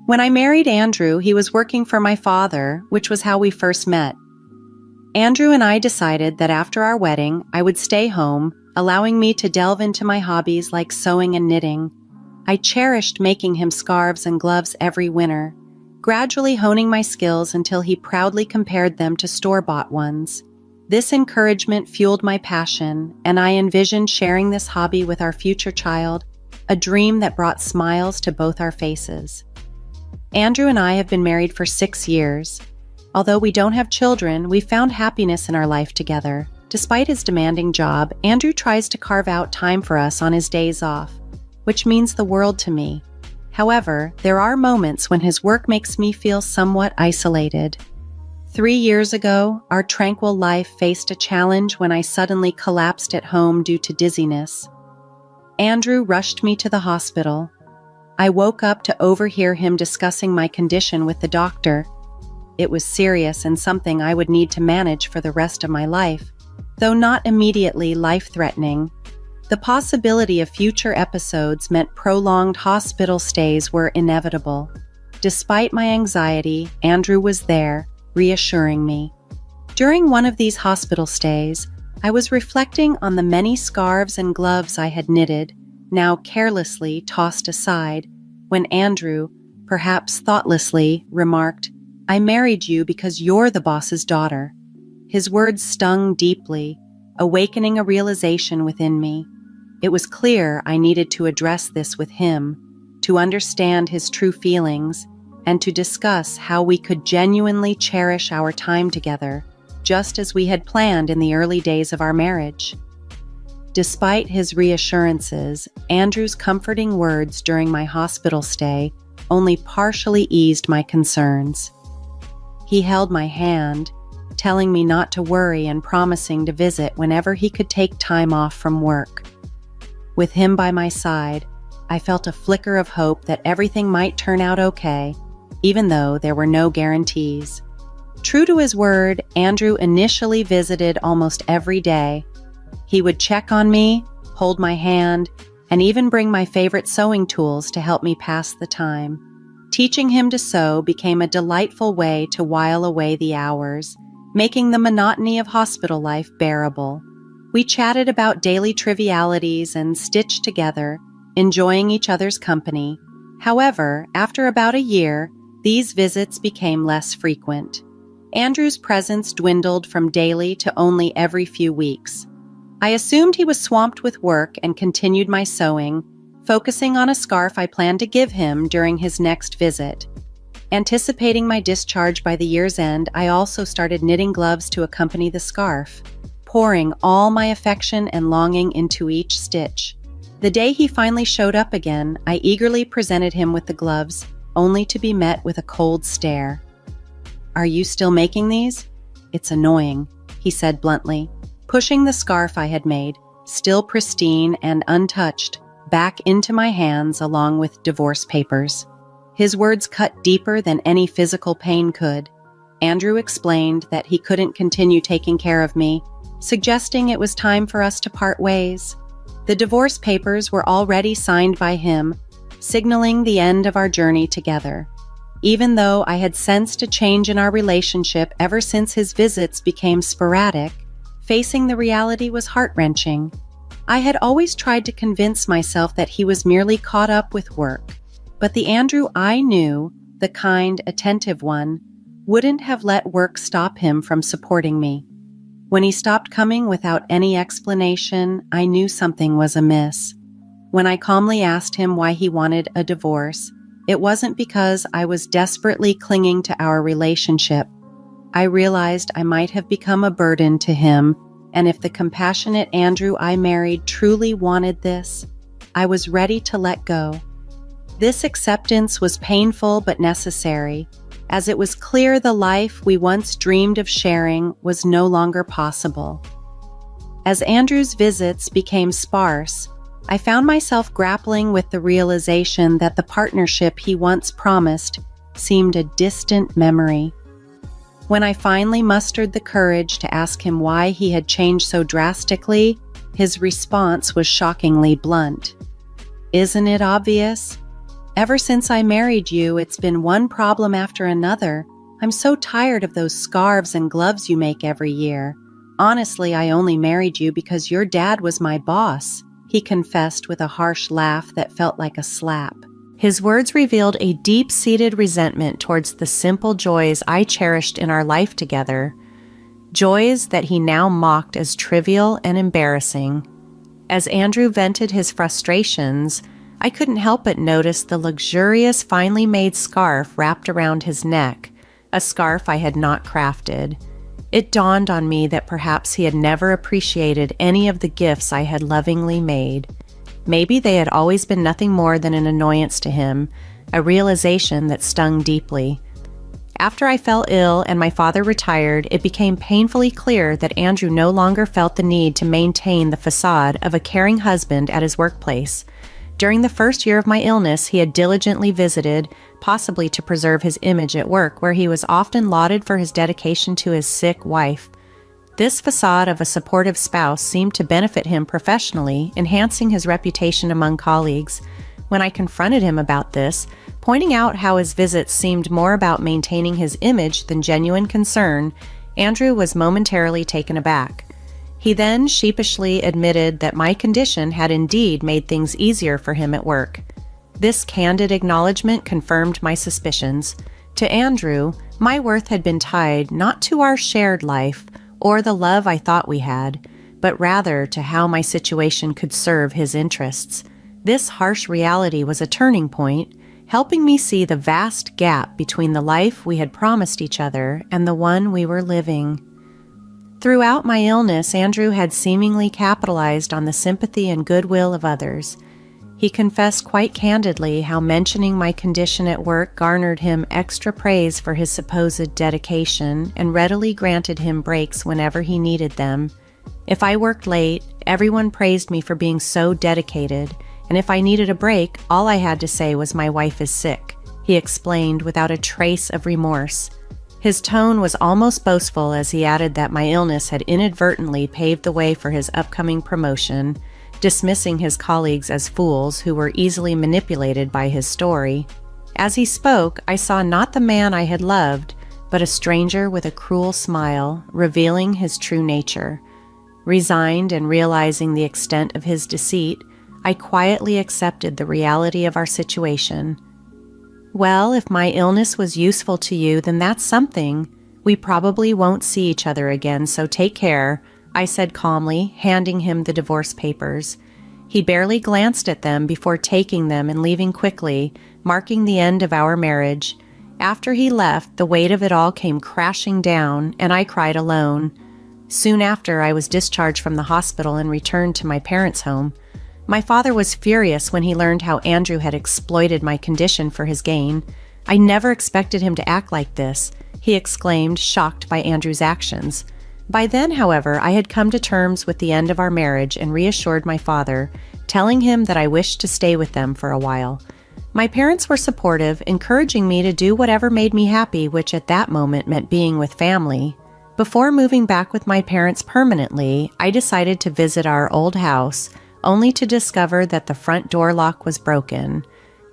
When I married Andrew, he was working for my father, which was how we first met. Andrew and I decided that after our wedding, I would stay home, allowing me to delve into my hobbies like sewing and knitting. I cherished making him scarves and gloves every winter, gradually honing my skills until he proudly compared them to store-bought ones. This encouragement fueled my passion, and I envisioned sharing this hobby with our future child, a dream that brought smiles to both our faces. Andrew and I have been married for 6 years. Although we don't have children, we found happiness in our life together. Despite his demanding job, Andrew tries to carve out time for us on his days off, which means the world to me. However, there are moments when his work makes me feel somewhat isolated. 3 years ago, our tranquil life faced a challenge when I suddenly collapsed at home due to dizziness. Andrew rushed me to the hospital. I woke up to overhear him discussing my condition with the doctor. It was serious and something I would need to manage for the rest of my life, though not immediately life-threatening. The possibility of future episodes meant prolonged hospital stays were inevitable. Despite my anxiety, Andrew was there, reassuring me. During one of these hospital stays, I was reflecting on the many scarves and gloves I had knitted, now carelessly tossed aside, when Andrew, perhaps thoughtlessly, remarked, "I married you because you're the boss's daughter." His words stung deeply, awakening a realization within me. It was clear I needed to address this with him, to understand his true feelings, and to discuss how we could genuinely cherish our time together, just as we had planned in the early days of our marriage. Despite his reassurances, Andrew's comforting words during my hospital stay only partially eased my concerns. He held my hand, telling me not to worry and promising to visit whenever he could take time off from work. With him by my side, I felt a flicker of hope that everything might turn out okay, even though there were no guarantees. True to his word, Andrew initially visited almost every day. He would check on me, hold my hand, and even bring my favorite sewing tools to help me pass the time. Teaching him to sew became a delightful way to while away the hours, making the monotony of hospital life bearable. We chatted about daily trivialities and stitched together, enjoying each other's company. However, after about a year, these visits became less frequent. Andrew's presence dwindled from daily to only every few weeks. I assumed he was swamped with work and continued my sewing, focusing on a scarf I planned to give him during his next visit. Anticipating my discharge by the year's end, I also started knitting gloves to accompany the scarf, pouring all my affection and longing into each stitch. The day he finally showed up again, I eagerly presented him with the gloves, only to be met with a cold stare. "Are you still making these? It's annoying," he said bluntly, pushing the scarf I had made, still pristine and untouched, back into my hands along with divorce papers. His words cut deeper than any physical pain could. Andrew explained that he couldn't continue taking care of me, suggesting it was time for us to part ways. The divorce papers were already signed by him, signaling the end of our journey together. Even though I had sensed a change in our relationship ever since his visits became sporadic, facing the reality was heart-wrenching. I had always tried to convince myself that he was merely caught up with work, but the Andrew I knew, the kind, attentive one, wouldn't have let work stop him from supporting me. When he stopped coming without any explanation, I knew something was amiss. When I calmly asked him why he wanted a divorce, it wasn't because I was desperately clinging to our relationship. I realized I might have become a burden to him, and if the compassionate Andrew I married truly wanted this, I was ready to let go. This acceptance was painful but necessary, as it was clear the life we once dreamed of sharing was no longer possible. As Andrew's visits became sparse, I found myself grappling with the realization that the partnership he once promised seemed a distant memory. When I finally mustered the courage to ask him why he had changed so drastically, his response was shockingly blunt. "Isn't it obvious? Ever since I married you, it's been one problem after another. I'm so tired of those scarves and gloves you make every year. Honestly, I only married you because your dad was my boss," he confessed with a harsh laugh that felt like a slap. His words revealed a deep-seated resentment towards the simple joys I cherished in our life together, joys that he now mocked as trivial and embarrassing. As Andrew vented his frustrations, I couldn't help but notice the luxurious, finely made scarf wrapped around his neck, a scarf I had not crafted. It dawned on me that perhaps he had never appreciated any of the gifts I had lovingly made. Maybe they had always been nothing more than an annoyance to him, a realization that stung deeply. After I fell ill and my father retired, it became painfully clear that Andrew no longer felt the need to maintain the facade of a caring husband at his workplace. During the first year of my illness, he had diligently visited, possibly to preserve his image at work, where he was often lauded for his dedication to his sick wife. This facade of a supportive spouse seemed to benefit him professionally, enhancing his reputation among colleagues. When I confronted him about this, pointing out how his visits seemed more about maintaining his image than genuine concern, Andrew was momentarily taken aback. He then sheepishly admitted that my condition had indeed made things easier for him at work. This candid acknowledgement confirmed my suspicions. To Andrew, my worth had been tied not to our shared life or the love I thought we had, but rather to how my situation could serve his interests. This harsh reality was a turning point, helping me see the vast gap between the life we had promised each other and the one we were living. Throughout my illness, Andrew had seemingly capitalized on the sympathy and goodwill of others. He confessed quite candidly how mentioning my condition at work garnered him extra praise for his supposed dedication and readily granted him breaks whenever he needed them. If I worked late, everyone praised me for being so dedicated, and if I needed a break, all I had to say was my wife is sick, he explained without a trace of remorse. His tone was almost boastful as he added that my illness had inadvertently paved the way for his upcoming promotion, dismissing his colleagues as fools who were easily manipulated by his story. As he spoke, I saw not the man I had loved, but a stranger with a cruel smile, revealing his true nature. Resigned and realizing the extent of his deceit, I quietly accepted the reality of our situation. "Well, if my illness was useful to you, then that's something. We probably won't see each other again, so take care," I said calmly, handing him the divorce papers. He barely glanced at them before taking them and leaving quickly, marking the end of our marriage. After he left, the weight of it all came crashing down, and I cried alone. Soon after, I was discharged from the hospital and returned to my parents' home. My father was furious when he learned how Andrew had exploited my condition for his gain. "I never expected him to act like this," he exclaimed, shocked by Andrew's actions. By then, however, I had come to terms with the end of our marriage and reassured my father, telling him that I wished to stay with them for a while. My parents were supportive, encouraging me to do whatever made me happy, which at that moment meant being with family. Before moving back with my parents permanently, I decided to visit our old house, only to discover that the front door lock was broken.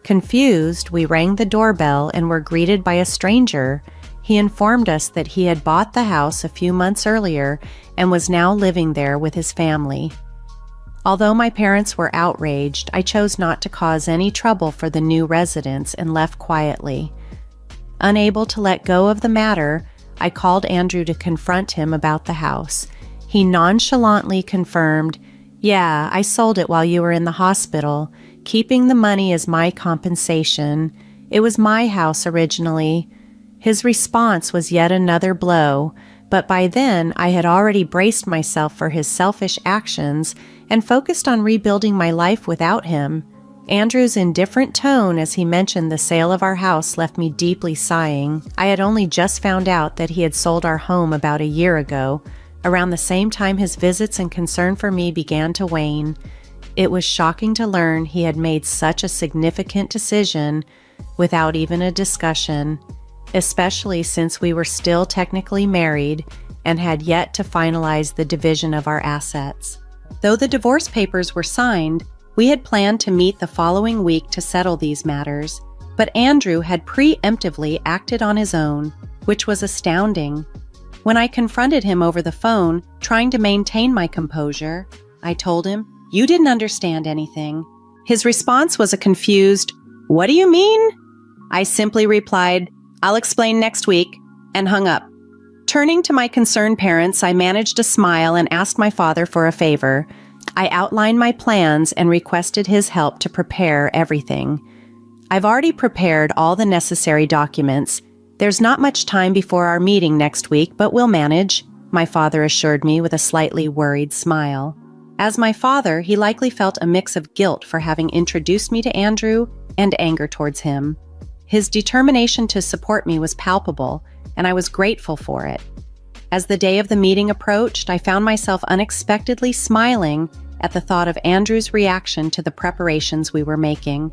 Confused, we rang the doorbell and were greeted by a stranger. He informed us that he had bought the house a few months earlier and was now living there with his family. Although my parents were outraged, I chose not to cause any trouble for the new residents and left quietly. Unable to let go of the matter, I called Andrew to confront him about the house. He nonchalantly confirmed, "Yeah, I sold it while you were in the hospital, keeping the money as my compensation. It was my house originally." His response was yet another blow, but by then I had already braced myself for his selfish actions and focused on rebuilding my life without him. Andrew's indifferent tone as he mentioned the sale of our house left me deeply sighing. I had only just found out that he had sold our home about a year ago, around the same time his visits and concern for me began to wane. It was shocking to learn he had made such a significant decision without even a discussion, especially since we were still technically married and had yet to finalize the division of our assets. Though the divorce papers were signed, We had planned to meet the following week to settle these matters, but Andrew had preemptively acted on his own, which was astounding. When I confronted him over the phone, trying to maintain my composure, I told him, "You didn't understand anything." His response was a confused, "What do you mean?" I simply replied, "I'll explain next week," and hung up. Turning to my concerned parents, I managed a smile and asked my father for a favor. I outlined my plans and requested his help to prepare everything. "I've already prepared all the necessary documents. There's not much time before our meeting next week, but we'll manage," my father assured me with a slightly worried smile. As my father, he likely felt a mix of guilt for having introduced me to Andrew and anger towards him. His determination to support me was palpable, and I was grateful for it. As the day of the meeting approached, I found myself unexpectedly smiling at the thought of Andrew's reaction to the preparations we were making.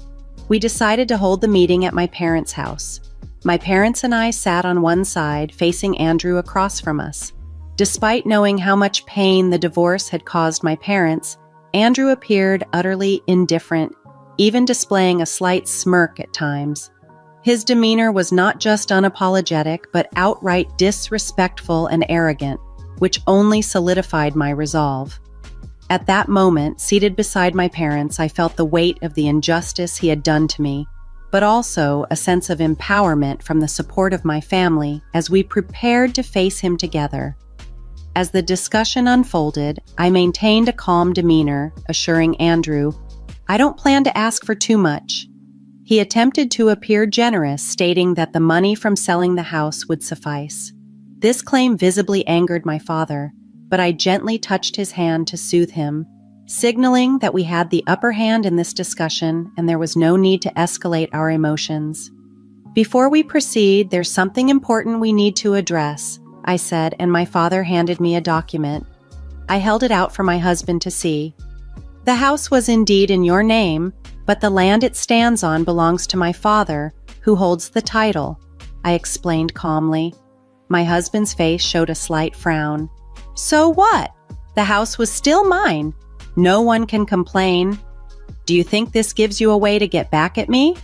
We decided to hold the meeting at my parents' house. My parents and I sat on one side, facing Andrew across from us. Despite knowing how much pain the divorce had caused my parents, Andrew appeared utterly indifferent, even displaying a slight smirk at times. His demeanor was not just unapologetic, but outright disrespectful and arrogant, which only solidified my resolve. At that moment, seated beside my parents, I felt the weight of the injustice he had done to me, but also a sense of empowerment from the support of my family as we prepared to face him together. As the discussion unfolded, I maintained a calm demeanor, assuring Andrew, "I don't plan to ask for too much." He attempted to appear generous, stating that the money from selling the house would suffice. This claim visibly angered my father, but I gently touched his hand to soothe him, signaling that we had the upper hand in this discussion and there was no need to escalate our emotions. "Before we proceed, there's something important we need to address," I said, and my father handed me a document. I held it out for my husband to see. "The house was indeed in your name, but the land it stands on belongs to my father, who holds the title," I explained calmly. My husband's face showed a slight frown. "So what? The house was still mine. No one can complain. Do you think this gives you a way to get back at me?"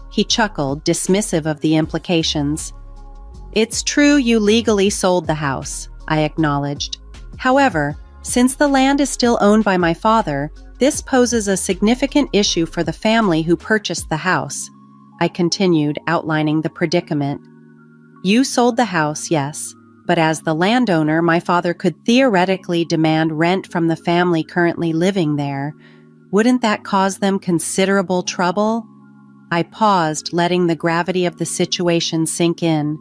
He chuckled, dismissive of the implications. "It's true you legally sold the house," I acknowledged. "However, since the land is still owned by my father, this poses a significant issue for the family who purchased the house," I continued, outlining the predicament. "You sold the house, yes, but as the landowner, my father could theoretically demand rent from the family currently living there. Wouldn't that cause them considerable trouble?" I paused, letting the gravity of the situation sink in.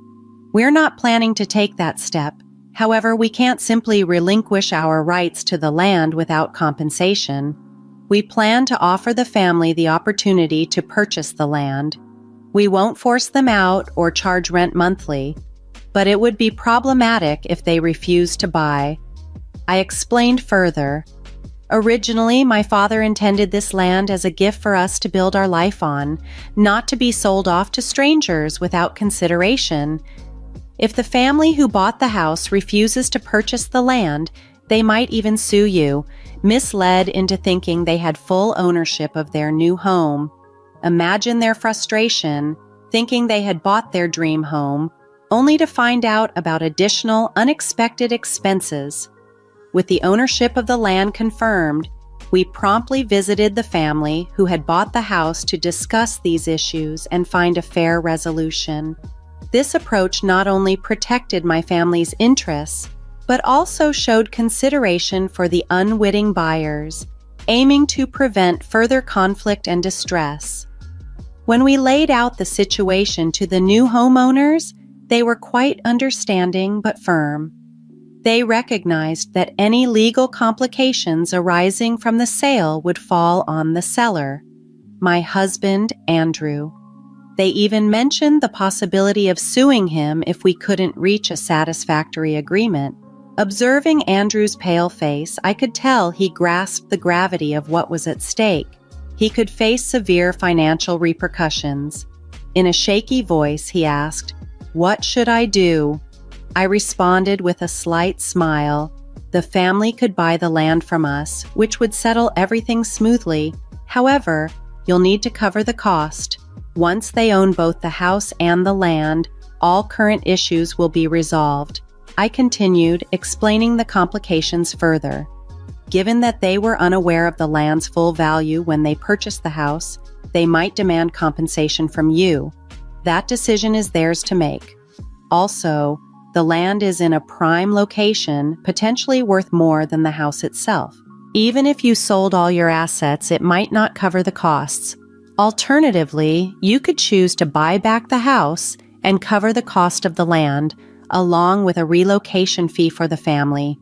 "We're not planning to take that step. However, we can't simply relinquish our rights to the land without compensation. We plan to offer the family the opportunity to purchase the land. We won't force them out or charge rent monthly, but it would be problematic if they refuse to buy." I explained further. "Originally, my father intended this land as a gift for us to build our life on, not to be sold off to strangers without consideration. If the family who bought the house refuses to purchase the land, they might even sue you, misled into thinking they had full ownership of their new home. Imagine their frustration, thinking they had bought their dream home, only to find out about additional, unexpected expenses. With the ownership of the land confirmed, we promptly visited the family who had bought the house to discuss these issues and find a fair resolution. This approach not only protected my family's interests, but also showed consideration for the unwitting buyers, aiming to prevent further conflict and distress. When we laid out the situation to the new homeowners, they were quite understanding but firm. They recognized that any legal complications arising from the sale would fall on the seller, my husband, Andrew. They even mentioned the possibility of suing him if we couldn't reach a satisfactory agreement. Observing Andrew's pale face, I could tell he grasped the gravity of what was at stake. He could face severe financial repercussions. In a shaky voice, he asked, "What should I do?" I responded with a slight smile. The family could buy the land from us, which would settle everything smoothly. However, you'll need to cover the cost. Once they own both the house and the land, all current issues will be resolved. I continued, explaining the complications further. Given that they were unaware of the land's full value when they purchased the house, they might demand compensation from you. That decision is theirs to make. Also, the land is in a prime location, potentially worth more than the house itself. Even if you sold all your assets, it might not cover the costs. Alternatively, you could choose to buy back the house and cover the cost of the land, along with a relocation fee for the family.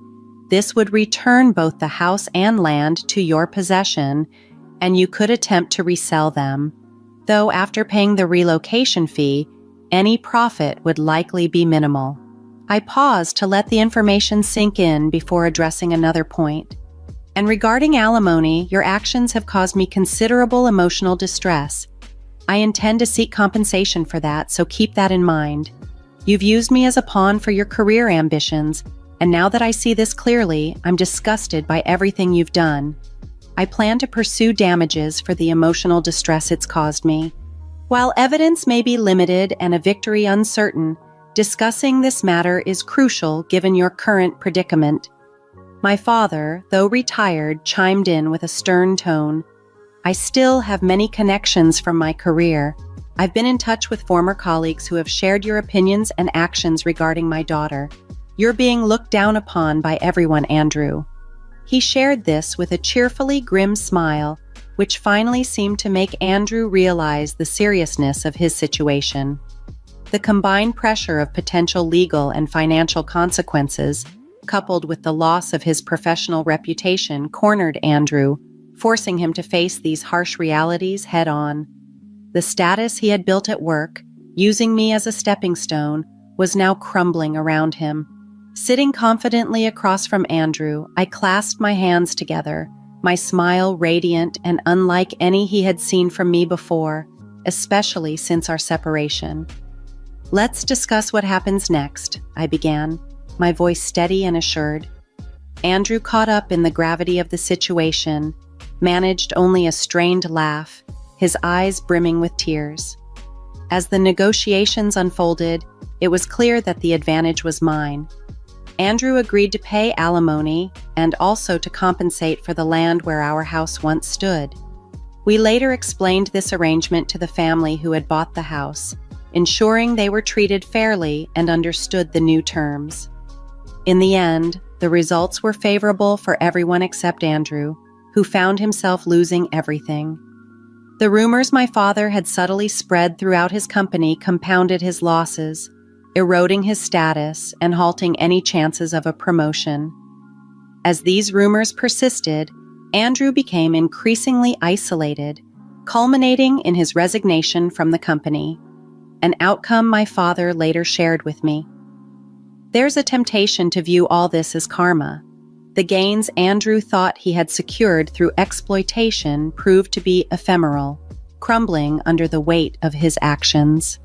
This would return both the house and land to your possession, and you could attempt to resell them. Though after paying the relocation fee, any profit would likely be minimal. I paused to let the information sink in before addressing another point. And regarding alimony, your actions have caused me considerable emotional distress. I intend to seek compensation for that, so keep that in mind. You've used me as a pawn for your career ambitions, and now that I see this clearly, I'm disgusted by everything you've done. I plan to pursue damages for the emotional distress it's caused me. While evidence may be limited and a victory uncertain, discussing this matter is crucial given your current predicament. My father, though retired, chimed in with a stern tone. I still have many connections from my career. I've been in touch with former colleagues who have shared your opinions and actions regarding my daughter. You're being looked down upon by everyone, Andrew. He shared this with a cheerfully grim smile, which finally seemed to make Andrew realize the seriousness of his situation. The combined pressure of potential legal and financial consequences, coupled with the loss of his professional reputation, cornered Andrew, forcing him to face these harsh realities head-on. The status he had built at work, using me as a stepping stone, was now crumbling around him. Sitting confidently across from Andrew, I clasped my hands together, my smile radiant and unlike any he had seen from me before, especially since our separation. "Let's discuss what happens next," I began, my voice steady and assured. Andrew, caught up in the gravity of the situation, managed only a strained laugh, his eyes brimming with tears. As the negotiations unfolded, it was clear that the advantage was mine. Andrew agreed to pay alimony and also to compensate for the land where our house once stood. We later explained this arrangement to the family who had bought the house, ensuring they were treated fairly and understood the new terms. In the end, the results were favorable for everyone except Andrew, who found himself losing everything. The rumors my father had subtly spread throughout his company compounded his losses, eroding his status and halting any chances of a promotion. As these rumors persisted, Andrew became increasingly isolated, culminating in his resignation from the company, an outcome my father later shared with me. There's a temptation to view all this as karma. The gains Andrew thought he had secured through exploitation proved to be ephemeral, crumbling under the weight of his actions.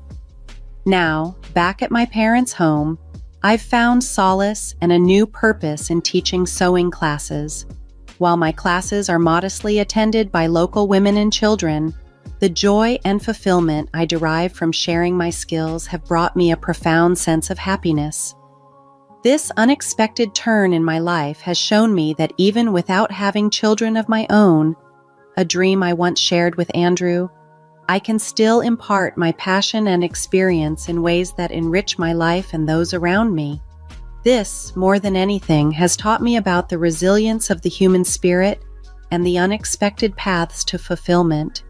Now, back at my parents' home, I've found solace and a new purpose in teaching sewing classes. While my classes are modestly attended by local women and children, the joy and fulfillment I derive from sharing my skills have brought me a profound sense of happiness. This unexpected turn in my life has shown me that even without having children of my own, a dream I once shared with Andrew, I can still impart my passion and experience in ways that enrich my life and those around me. This, more than anything, has taught me about the resilience of the human spirit and the unexpected paths to fulfillment.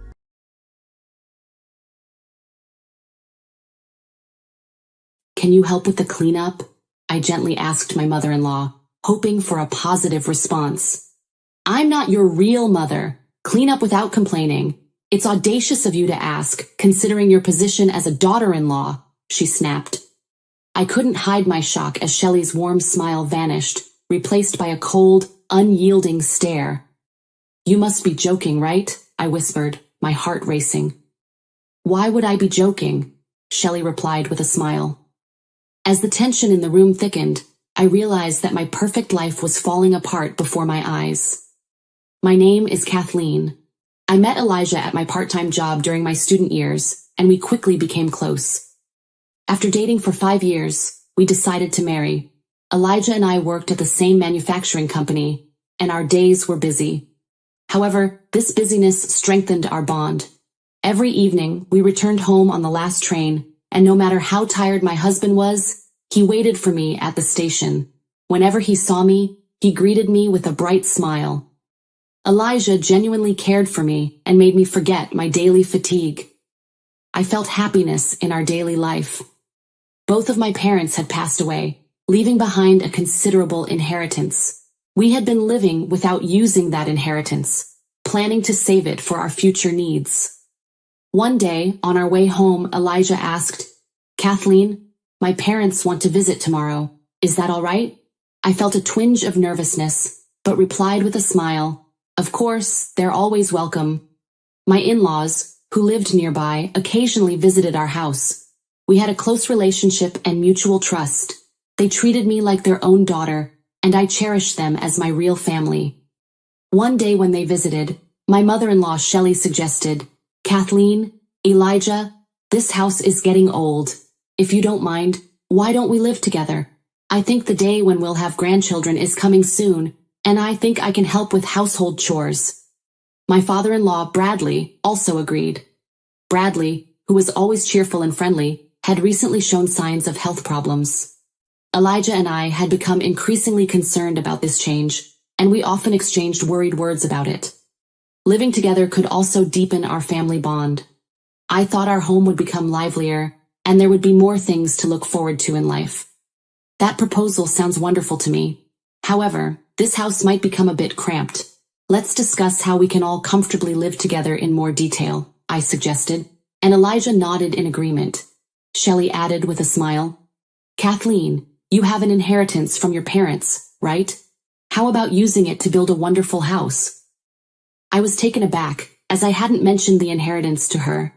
"Can you help with the cleanup?" I gently asked my mother-in-law, hoping for a positive response. "I'm not your real mother. Clean up without complaining. It's audacious of you to ask, considering your position as a daughter-in-law," she snapped. I couldn't hide my shock as Shelley's warm smile vanished, replaced by a cold, unyielding stare. "You must be joking, right?" I whispered, my heart racing. "Why would I be joking?" Shelley replied with a smile. As the tension in the room thickened, I realized that my perfect life was falling apart before my eyes. "My name is Kathleen. I met Elijah at my part-time job during my student years, and we quickly became close. After dating for 5 years, we decided to marry. Elijah and I worked at the same manufacturing company, and our days were busy. However, this busyness strengthened our bond. Every evening, we returned home on the last train, and no matter how tired my husband was, he waited for me at the station. Whenever he saw me, he greeted me with a bright smile. Elijah genuinely cared for me and made me forget my daily fatigue. I felt happiness in our daily life. Both of my parents had passed away, leaving behind a considerable inheritance. We had been living without using that inheritance, planning to save it for our future needs. One day, on our way home, Elijah asked, "Kathleen, my parents want to visit tomorrow. Is that all right?" I felt a twinge of nervousness, but replied with a smile, "Of course, they're always welcome." My in-laws, who lived nearby, occasionally visited our house. We had a close relationship and mutual trust. They treated me like their own daughter, and I cherished them as my real family. One day when they visited, my mother-in-law Shelley suggested, "Kathleen, Elijah, this house is getting old. If you don't mind, why don't we live together? I think the day when we'll have grandchildren is coming soon, and I think I can help with household chores." My father-in-law, Bradley, also agreed. Bradley, who was always cheerful and friendly, had recently shown signs of health problems. Elijah and I had become increasingly concerned about this change, and we often exchanged worried words about it. Living together could also deepen our family bond. I thought our home would become livelier, and there would be more things to look forward to in life. That proposal sounds wonderful to me. However, this house might become a bit cramped. Let's discuss how we can all comfortably live together in more detail, I suggested, and Elijah nodded in agreement. Shelley added with a smile, "Kathleen, you have an inheritance from your parents, right? How about using it to build a wonderful house?" I was taken aback, as I hadn't mentioned the inheritance to her.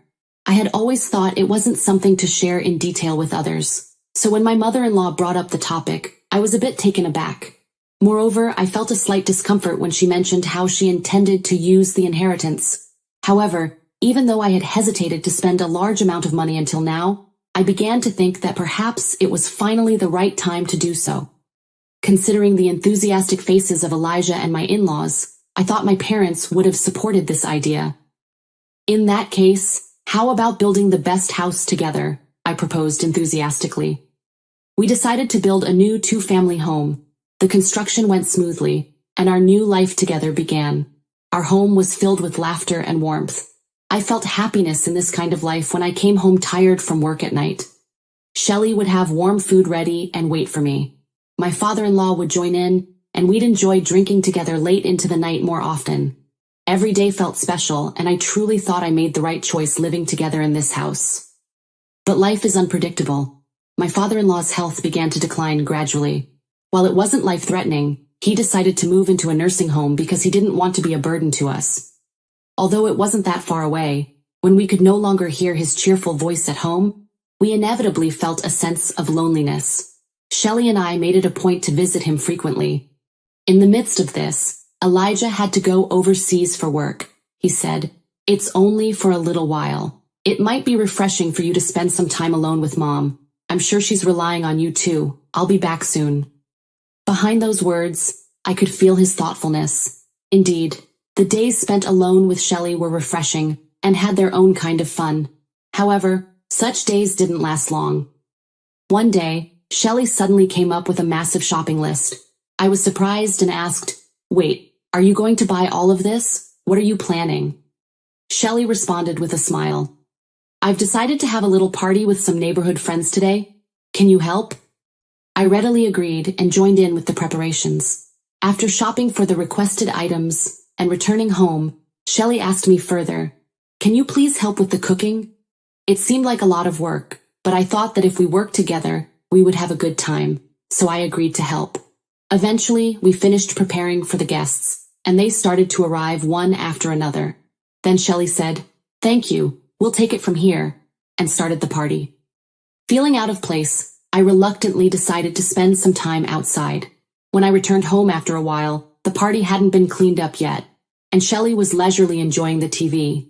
I had always thought it wasn't something to share in detail with others, so when my mother-in-law brought up the topic, I was a bit taken aback. Moreover, I felt a slight discomfort when she mentioned how she intended to use the inheritance. However, even though I had hesitated to spend a large amount of money until now, I began to think that perhaps it was finally the right time to do so. Considering the enthusiastic faces of Elijah and my in-laws, I thought my parents would have supported this idea. "In that case, how about building the best house together?" I proposed enthusiastically. We decided to build a new 2-family home. The construction went smoothly, and our new life together began. Our home was filled with laughter and warmth. I felt happiness in this kind of life when I came home tired from work at night. Shelley would have warm food ready and wait for me. My father-in-law would join in, and we'd enjoy drinking together late into the night more often. Every day felt special, and I truly thought I made the right choice living together in this house. But life is unpredictable. My father-in-law's health began to decline gradually. While it wasn't life-threatening, he decided to move into a nursing home because he didn't want to be a burden to us. Although it wasn't that far away, when we could no longer hear his cheerful voice at home, we inevitably felt a sense of loneliness. Shelley and I made it a point to visit him frequently. In the midst of this, Elijah had to go overseas for work. He said, "It's only for a little while. It might be refreshing for you to spend some time alone with Mom. I'm sure she's relying on you too. I'll be back soon." Behind those words, I could feel his thoughtfulness. Indeed, the days spent alone with Shelley were refreshing and had their own kind of fun. However, such days didn't last long. One day, Shelley suddenly came up with a massive shopping list. I was surprised and asked, "Wait, are you going to buy all of this? What are you planning?" Shelley responded with a smile. "I've decided to have a little party with some neighborhood friends today. Can you help?" I readily agreed and joined in with the preparations. After shopping for the requested items and returning home, Shelley asked me further, "Can you please help with the cooking?" It seemed like a lot of work, but I thought that if we worked together, we would have a good time, so I agreed to help. Eventually, we finished preparing for the guests, and they started to arrive one after another. Then Shelley said, "Thank you, we'll take it from here," and started the party. Feeling out of place, I reluctantly decided to spend some time outside. When I returned home after a while, the party hadn't been cleaned up yet. and Shelley was leisurely enjoying the TV.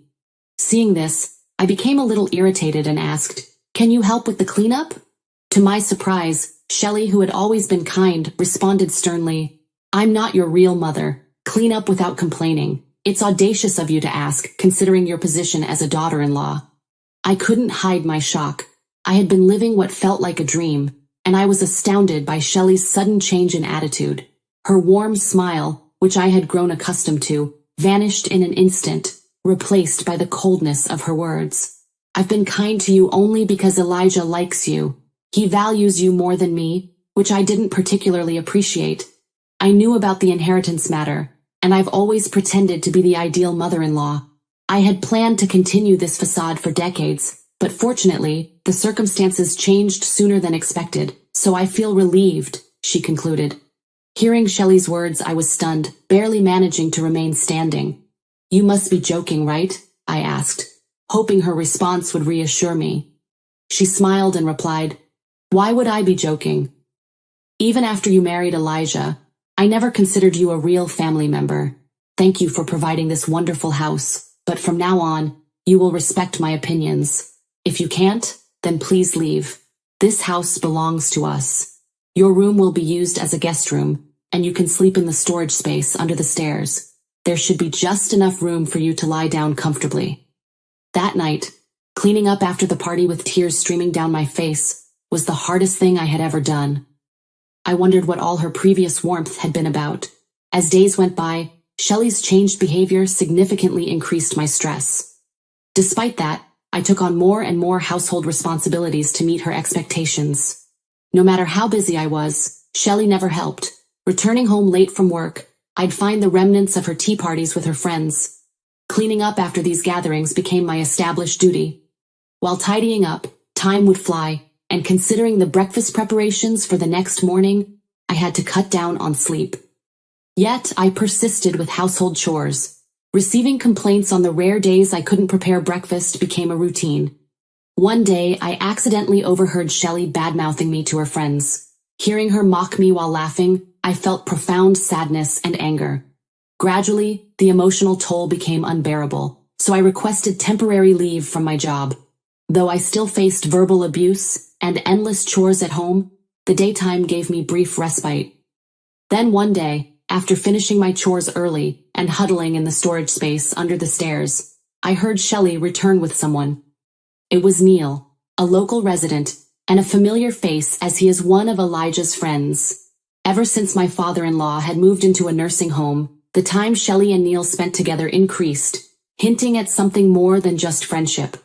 Seeing this, I became a little irritated and asked, "Can you help with the cleanup?" To my surprise, Shelley, who had always been kind, responded sternly, "I'm not your real mother. Clean up without complaining. It's audacious of you to ask, considering your position as a daughter-in-law." I couldn't hide my shock. I had been living what felt like a dream, and I was astounded by Shelley's sudden change in attitude. Her warm smile, which I had grown accustomed to, vanished in an instant, replaced by the coldness of her words. "I've been kind to you only because Elijah likes you. He values you more than me, which I didn't particularly appreciate. I knew about the inheritance matter, and I've always pretended to be the ideal mother-in-law. I had planned to continue this facade for decades, but fortunately, the circumstances changed sooner than expected, so I feel relieved," she concluded. Hearing Shelley's words, I was stunned, barely managing to remain standing. "You must be joking, right?" I asked, hoping her response would reassure me. She smiled and replied, "Why would I be joking? Even after you married Elijah, I never considered you a real family member. Thank you for providing this wonderful house, but from now on, you will respect my opinions. If you can't, then please leave. This house belongs to us. Your room will be used as a guest room, and you can sleep in the storage space under the stairs. There should be just enough room for you to lie down comfortably." That night, cleaning up after the party with tears streaming down my face was the hardest thing I had ever done. I wondered what all her previous warmth had been about. As days went by, Shelley's changed behavior significantly increased my stress. Despite that, I took on more and more household responsibilities to meet her expectations. No matter how busy I was, Shelley never helped. Returning home late from work, I'd find the remnants of her tea parties with her friends. Cleaning up after these gatherings became my established duty. While tidying up, time would fly, and considering the breakfast preparations for the next morning, I had to cut down on sleep. Yet I persisted with household chores. Receiving complaints on the rare days I couldn't prepare breakfast became a routine. One day, I accidentally overheard Shelley bad-mouthing me to her friends. Hearing her mock me while laughing, I felt profound sadness and anger. Gradually, the emotional toll became unbearable, so I requested temporary leave from my job. Though I still faced verbal abuse and endless chores at home, the daytime gave me brief respite. Then one day, after finishing my chores early and huddling in the storage space under the stairs, I heard Shelley return with someone. It was Neil, a local resident, and a familiar face as he is one of Elijah's friends. Ever since my father-in-law had moved into a nursing home, the time Shelley and Neil spent together increased, hinting at something more than just friendship.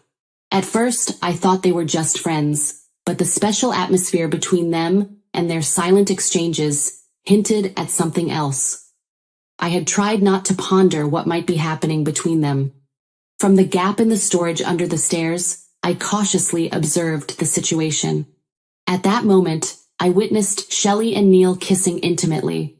At first, I thought they were just friends, but the special atmosphere between them and their silent exchanges hinted at something else. I had tried not to ponder what might be happening between them. From the gap in the storage under the stairs, I cautiously observed the situation. At that moment, I witnessed Shelley and Neil kissing intimately.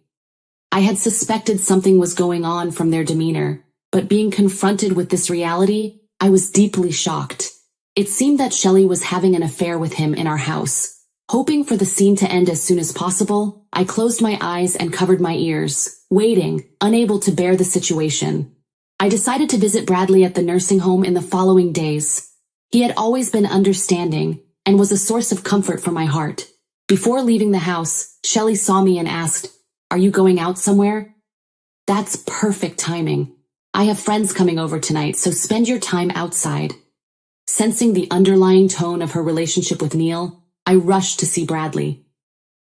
I had suspected something was going on from their demeanor, but being confronted with this reality, I was deeply shocked. It seemed that Shelley was having an affair with him in our house. Hoping for the scene to end as soon as possible, I closed my eyes and covered my ears, waiting, unable to bear the situation. I decided to visit Bradley at the nursing home in the following days. He had always been understanding and was a source of comfort for my heart. Before leaving the house, Shelley saw me and asked, "Are you going out somewhere?" "That's perfect timing. I have friends coming over tonight, so spend your time outside." Sensing the underlying tone of her relationship with Neil, I rushed to see Bradley.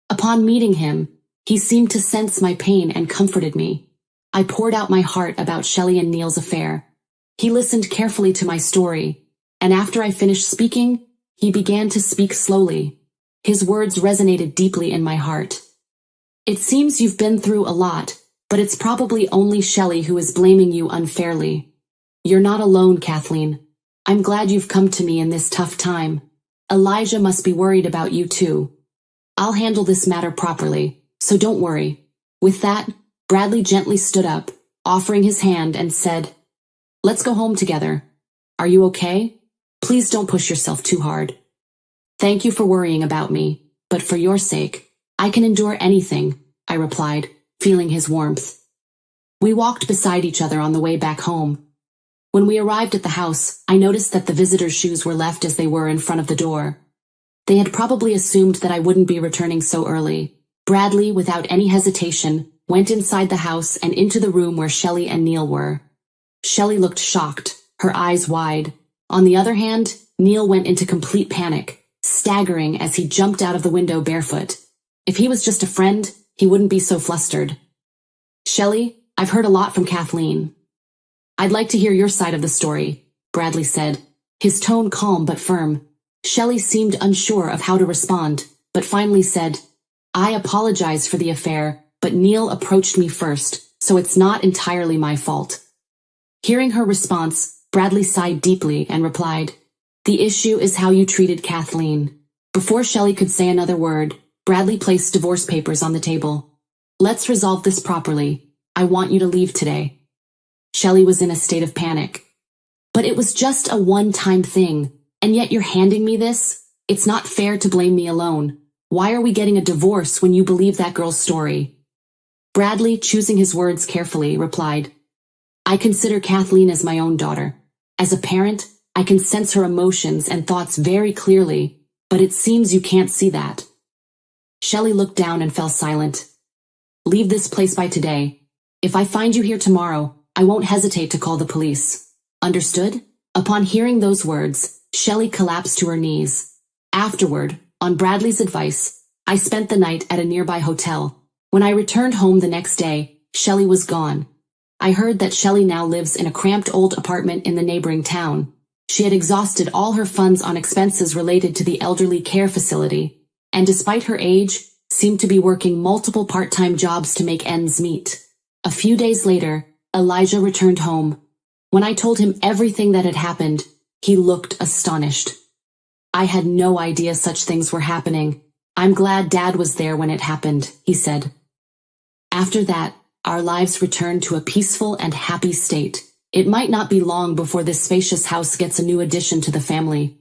Upon meeting him, he seemed to sense my pain and comforted me. I poured out my heart about Shelley and Neil's affair. He listened carefully to my story, and after I finished speaking, he began to speak slowly. His words resonated deeply in my heart. "It seems you've been through a lot, but it's probably only Shelley who is blaming you unfairly. You're not alone, Kathleen. I'm glad you've come to me in this tough time. Elijah must be worried about you too. I'll handle this matter properly, so don't worry." With that, Bradley gently stood up, offering his hand and said, "Let's go home together. Are you okay? Please don't push yourself too hard." "Thank you for worrying about me, but for your sake, I can endure anything," I replied, feeling his warmth. We walked beside each other on the way back home. When we arrived at the house, I noticed that the visitors' shoes were left as they were in front of the door. They had probably assumed that I wouldn't be returning so early. Bradley, without any hesitation, went inside the house and into the room where Shelley and Neil were. Shelley looked shocked, her eyes wide. On the other hand, Neil went into complete panic, staggering as he jumped out of the window barefoot. If he was just a friend, he wouldn't be so flustered. "Shelley, I've heard a lot from Kathleen. I'd like to hear your side of the story," Bradley said, his tone calm but firm. Shelley seemed unsure of how to respond, but finally said, "I apologize for the affair, but Neil approached me first, so it's not entirely my fault." Hearing her response, Bradley sighed deeply and replied, "The issue is how you treated Kathleen." Before Shelley could say another word, Bradley placed divorce papers on the table. "Let's resolve this properly. I want you to leave today." Shelley was in a state of panic. "But it was just a one-time thing, and yet you're handing me this? It's not fair to blame me alone. Why are we getting a divorce when you believe that girl's story?" Bradley, choosing his words carefully, replied, "I consider Kathleen as my own daughter. As a parent, I can sense her emotions and thoughts very clearly, but it seems you can't see that." Shelley looked down and fell silent. "Leave this place by today. If I find you here tomorrow, I won't hesitate to call the police. Understood?" Upon hearing those words, Shelley collapsed to her knees. Afterward, on Bradley's advice, I spent the night at a nearby hotel. When I returned home the next day, Shelley was gone. I heard that Shelley now lives in a cramped old apartment in the neighboring town. She had exhausted all her funds on expenses related to the elderly care facility, and despite her age, seemed to be working multiple part-time jobs to make ends meet. A few days later, Elijah returned home. When I told him everything that had happened, he looked astonished. "I had no idea such things were happening. I'm glad Dad was there when it happened," he said. After that, our lives returned to a peaceful and happy state. It might not be long before this spacious house gets a new addition to the family.